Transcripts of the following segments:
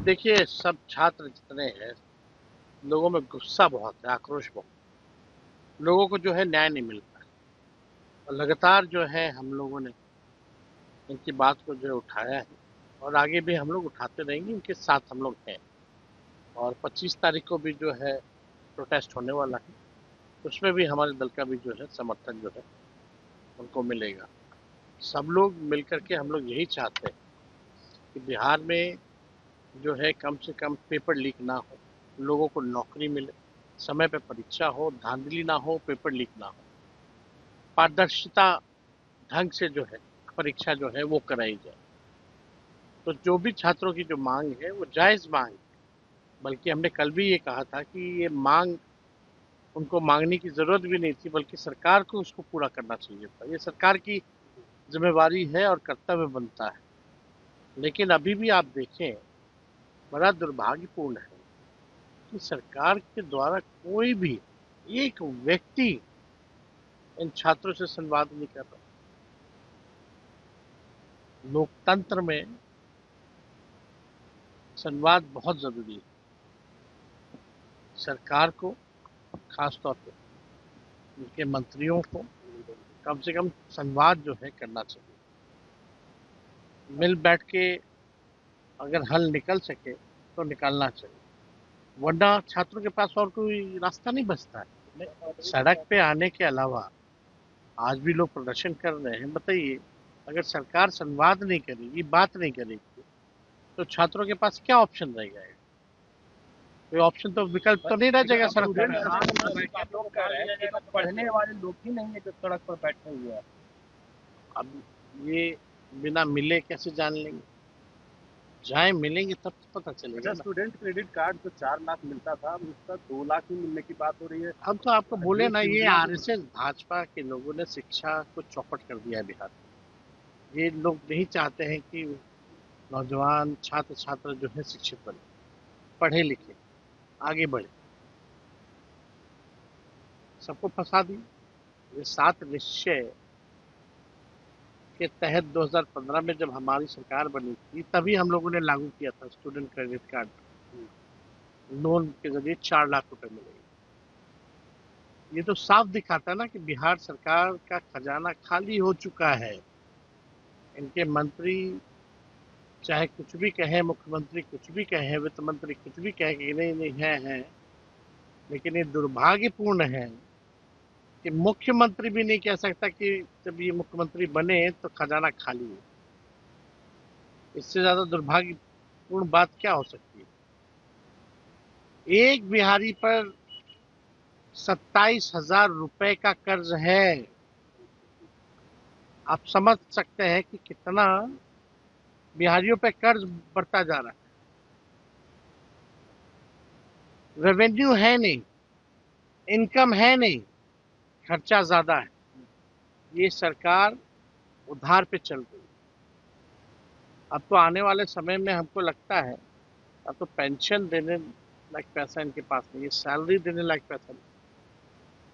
देखिए, सब छात्र जितने हैं, लोगों में गुस्सा बहुत है, आक्रोश बहुत। लोगों को जो है न्याय नहीं मिल रहा है और लगातार जो है हम लोगों ने इनकी बात को जो है उठाया है और आगे भी हम लोग उठाते रहेंगे। इनके साथ हम लोग हैं और 25 तारीख को भी जो है प्रोटेस्ट होने वाला है। उसमें भी हमारे दल का भी जो है समर्थन जो है उनको मिलेगा। सब लोग मिलकर के हम लोग यही चाहते हैं कि बिहार में जो है कम से कम पेपर लीक ना हो, लोगों को नौकरी मिले, समय पे परीक्षा हो, धांधली ना हो, पेपर लीक ना हो, पारदर्शिता ढंग से जो है परीक्षा जो है वो कराई जाए। तो जो भी छात्रों की जो मांग है वो जायज मांग है। बल्कि हमने कल भी ये कहा था कि ये मांग उनको मांगने की जरूरत भी नहीं थी, बल्कि सरकार को उसको पूरा करना चाहिए था। ये सरकार की जिम्मेवारी है और कर्तव्य बनता है। लेकिन अभी भी आप देखें, बड़ा दुर्भाग्यपूर्ण है कि सरकार के द्वारा कोई भी एक व्यक्ति इन छात्रों से संवाद नहीं कर रहा। लोकतंत्र में संवाद बहुत जरूरी है। सरकार को, खास तौर पे उनके मंत्रियों को कम से कम संवाद जो है करना चाहिए। मिल बैठ के अगर हल निकल सके तो निकालना चाहिए, वरना छात्रों के पास और कोई रास्ता नहीं बचता है। सड़क पे आने के अलावा आज भी लोग प्रदर्शन कर रहे हैं। बताइए, अगर सरकार संवाद नहीं करेगी, बात नहीं करेगी, तो छात्रों के पास क्या ऑप्शन रह जाएगा? कोई ऑप्शन तो, विकल्प तो नहीं रह जाएगा सरकार के पास। लोग कह रहे हैं कि तो पढ़ने वाले लोग ही नहीं है जो सड़क पर बैठे हुए हैं। अब ये बिना मिले कैसे जान लेंगे? जाए मिलेंगे तब तो पता चलेगा अच्छा, ना। स्टूडेंट क्रेडिट कार्ड जो 4 लाख मिलता था, अब उसका 2 लाख ही मिलने की बात हो रही है। हम तो आपको बोले ये ना, ये योजना आरएसएस भाजपा के लोगों ने शिक्षा को चौपट कर दिया है बिहार में। ये लोग नहीं चाहते हैं कि नौजवान छात्र छात्र जो है शिक्षित बने, पढ़े लिखे, आगे बढ़े। सबको फंसा दिया। ये 7 निश्चय के तहत 2015 में जब हमारी सरकार बनी थी, तभी हम लोगों ने लागू किया था स्टूडेंट क्रेडिट कार्ड। लोन के जरिए 4 लाख रुपए मिलेंगे। ये तो साफ दिखाता है ना कि बिहार सरकार का खजाना खाली हो चुका है। इनके मंत्री चाहे कुछ भी कहे, मुख्यमंत्री कुछ भी कहे, वित्त मंत्री कुछ भी कहे कि नहीं नहीं है, लेकिन ये दुर्भाग्यपूर्ण है कि मुख्यमंत्री भी नहीं कह सकता कि जब ये मुख्यमंत्री बने तो खजाना खाली है। इससे ज्यादा दुर्भाग्यपूर्ण बात क्या हो सकती है? एक बिहारी पर 27,000 रुपए का कर्ज है। आप समझ सकते हैं कि कितना बिहारियों पे कर्ज बढ़ता जा रहा है। रेवेन्यू है नहीं, इनकम है नहीं, खर्चा ज्यादा है। ये सरकार उधार पे चल रही है। अब तो आने वाले समय में हमको लगता है, अब तो पेंशन देने लायक पैसा इनके पास नहीं है, सैलरी देने लायक पैसा नहीं।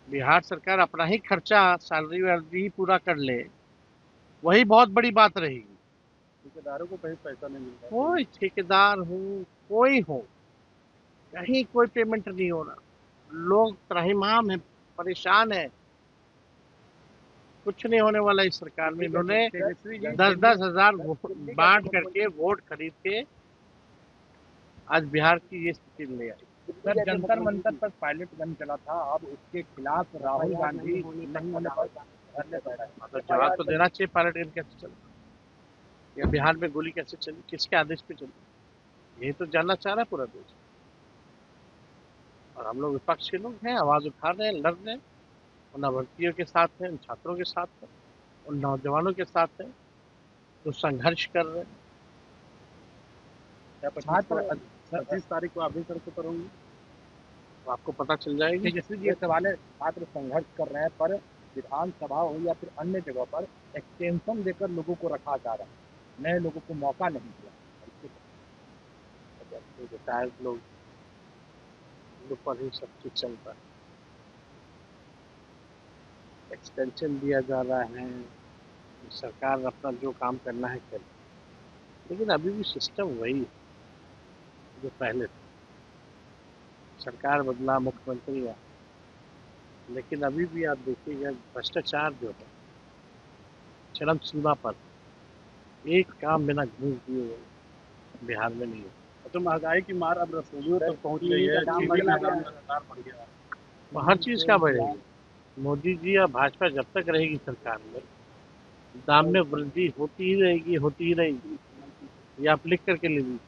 बिहार सरकार अपना ही खर्चा सैलरी वैलरी ही पूरा कर ले, वही बहुत बड़ी बात रहेगी। ठेकेदारों को कहीं पैसा नहीं मिल रहा है। कोई ठेकेदार हो, कोई हो, कहीं कोई पेमेंट नहीं हो रहा। लोग त्राहिमाम है, परेशान है। कुछ नहीं होने वाला इस सरकार में। इन्होंने तेजस्वी जी, 10-10 हजार बांट करके, वोट खरीद के आज बिहार की ये स्थिति ले आई। सर, जंतर मंतर पर पायलट गन चला था, अब उसके खिलाफ राहुल गांधी नहीं होने पर धरने पर है। मतलब जवाब तो देना चाहिए, पायलट गन कैसे चला, या बिहार में गोली कैसे चली, किसके आदेश पे चली, यही तो जानना चाह रहा है पूरा देश। और हम लोग विपक्ष के लोग हैं, आवाज उठा रहे हैं, लड़ रहे हैं। उन अभ्यर्थियों के साथ हैं, उन छात्रों के साथ हैं, उन नौजवानों के साथ हैं जो संघर्ष कर रहे हैं। छात्र 25 तारीख को आप भी सड़कों पर होंगे। तो आपको पता चल जाएगी। तेजस्वी जी, ये सवाल है, छात्र संघर्ष कर रहे हैं पर विधानसभा हो या फिर अन्य जगह पर एक्सटेंशन देकर लोगों को रखा जा रहा है, नए लोगों को मौका नहीं दिया। रिटायर्ड लोग पर ही सब कुछ चल रहा है। एक्सटेंशन दिया जा रहा है, सरकार अपना जो काम करना है करे, लेकिन अभी भी सिस्टम वही है। जो पहले थे। सरकार बदला, मुख्यमंत्री आया, लेकिन अभी भी आप देखिएगा भ्रष्टाचार जो है चरम सीमा पर, एक काम बिना घूस दिए हुए बिहार में नहीं है। तो महंगाई की मार अब रसोइयों तक पहुंच गई है, चीनी का दाम लगातार बढ़ गया है। तो हर चीज़ का बढ़ेगी। मोदी जी या भाजपा जब तक रहेगी सरकार में, दाम में वृद्धि होती ही रहेगी। ये आप लिख करके ले लीजिए।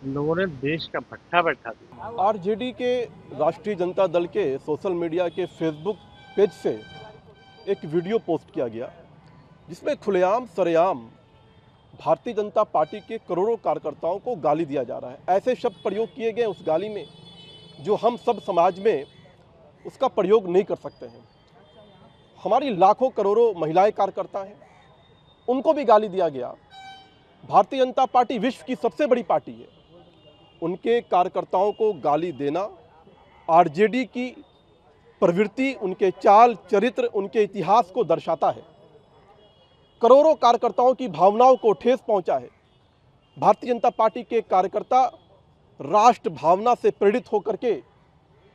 इन लोगों ने देश का भट्ठा बैठा दिया। आरजेडी के राष्ट्रीय जनता दल के सोशल मीडिया के फेसबुक पेज से एक वीडियो पोस्ट किया गया जिसमें खुलेआम सरेआम भारतीय जनता पार्टी के करोड़ों कार्यकर्ताओं को गाली दिया जा रहा है। ऐसे शब्द प्रयोग किए गए उस गाली में जो हम सब समाज में उसका प्रयोग नहीं कर सकते हैं। हमारी लाखों करोड़ों महिलाएं कार्यकर्ता हैं, उनको भी गाली दिया गया। भारतीय जनता पार्टी विश्व की सबसे बड़ी पार्टी है, उनके कार्यकर्ताओं को गाली देना आरजेडी की प्रवृत्ति, उनके चाल चरित्र, उनके इतिहास को दर्शाता है। करोड़ों कार्यकर्ताओं की भावनाओं को ठेस पहुंचा है। भारतीय जनता पार्टी के कार्यकर्ता राष्ट्र भावना से प्रेरित होकर के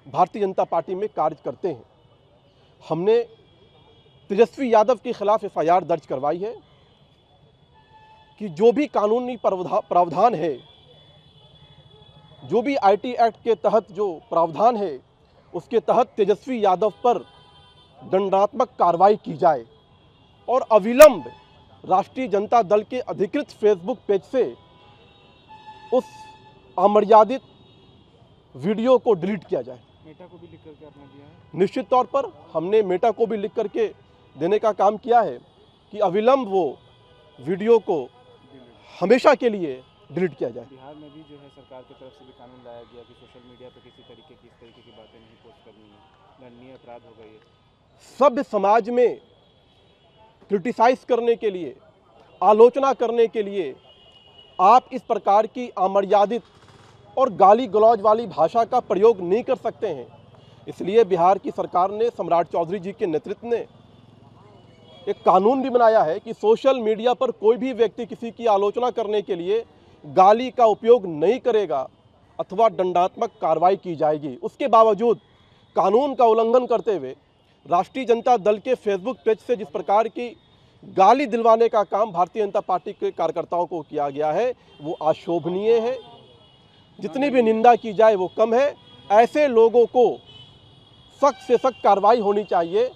भारतीय जनता पार्टी में कार्य करते हैं। हमने तेजस्वी यादव के खिलाफ एफआईआर दर्ज करवाई है कि जो भी कानूनी प्रावधान है, जो भी आईटी एक्ट के तहत जो प्रावधान है, उसके तहत तेजस्वी यादव पर दंडात्मक कार्रवाई की जाए और अविलंब राष्ट्रीय जनता दल के अधिकृत फेसबुक पेज से उस अमर्यादित वीडियो को डिलीट किया जाए। मेटा को भी लिख करके आपने दिया है? निश्चित तौर पर हमने मेटा को भी लिख करके देने का काम किया है कि अविलंब वो वीडियो को हमेशा के लिए डिलीट किया जाए। बिहार में भी जो है सरकार की तरफ से भी कानून लाया गया कि सोशल मीडिया पर किसी तरीके की इस तरीके की बातें नहीं पोस्ट करनी है, दंडनीय अपराध हो गई है। सभ्य समाज में क्रिटिसाइज करने के लिए, आलोचना करने के लिए आप इस प्रकार की अमर्यादित और गाली गलौज वाली भाषा का प्रयोग नहीं कर सकते हैं। इसलिए बिहार की सरकार ने, सम्राट चौधरी जी के नेतृत्व ने एक कानून भी बनाया है कि सोशल मीडिया पर कोई भी व्यक्ति किसी की आलोचना करने के लिए गाली का उपयोग नहीं करेगा अथवा दंडात्मक कार्रवाई की जाएगी। उसके बावजूद कानून का उल्लंघन करते हुए राष्ट्रीय जनता दल के फेसबुक पेज से जिस प्रकार की गाली दिलवाने का काम भारतीय जनता पार्टी के कार्यकर्ताओं को किया गया है, वो अशोभनीय है। जितनी भी निंदा की जाए वो कम है। ऐसे लोगों को सख्त से सख्त कार्रवाई होनी चाहिए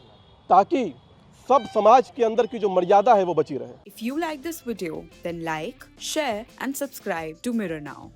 ताकि सब समाज के अंदर की जो मर्यादा है वो बची रहे। If you like this video, then like, share and subscribe to Mirror Now.